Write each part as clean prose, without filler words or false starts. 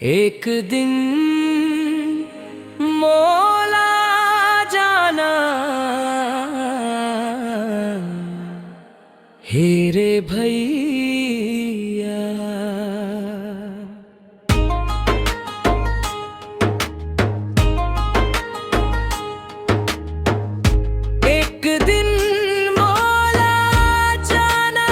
एक दिन मौला जाना हेरे भैया। एक दिन मौला जाना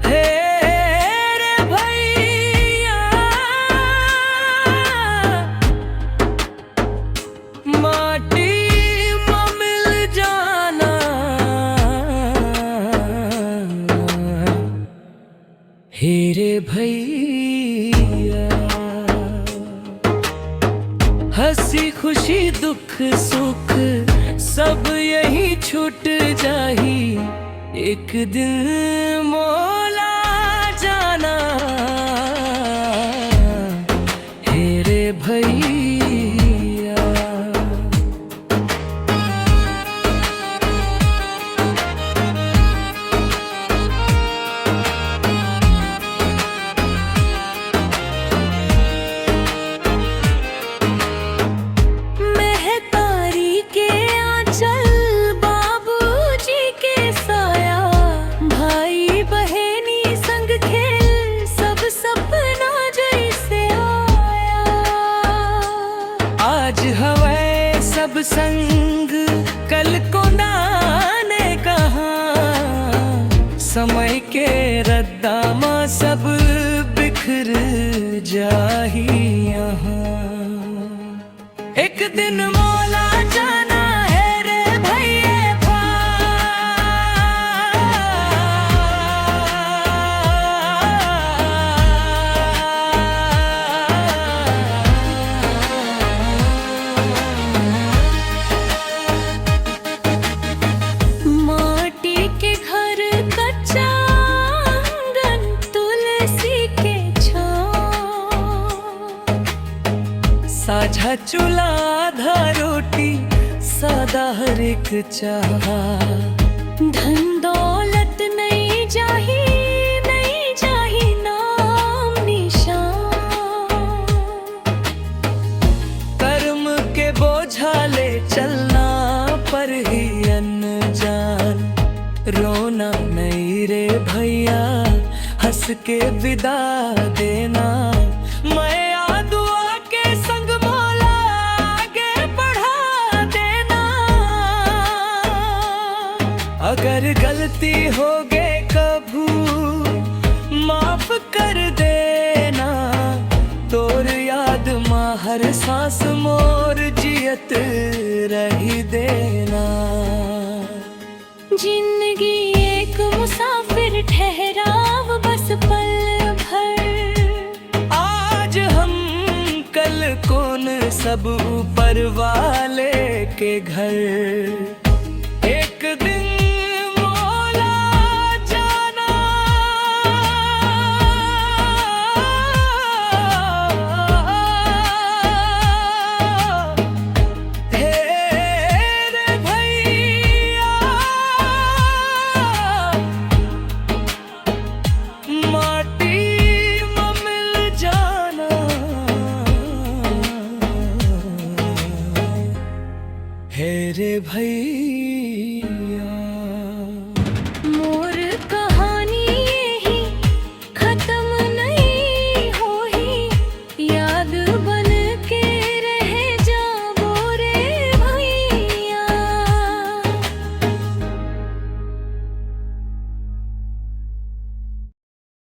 हेरे भैया। माटी में मिल जाना हेरे भैया। हंसी खुशी दुख सुख सब यही छूट जाही। एक दिन मौला जाना हेरे भैया। आज हवे सब संग कल को नाने कहा। समय के रद्दामा सब बिखर जाही यहाँ। एक दिन मौला जाना है रे भैया। साझा चूल्हा आधा रोटी सादा हर एक चाह। धन दौलत नहीं जाही नाम निशान। कर्म के बोझा ले चलना पर ही अनजान। रोना नहीं रे भैया हंस के विदा देना। मैं अगर गलती हो गए कभू माफ कर देना। तोर याद माँ हर सांस मोर जियत रही देना। जिंदगी एक मुसाफिर ठहराव बस पल भर। आज हम कल कौन सब ऊपर वाले के घर। एक दिन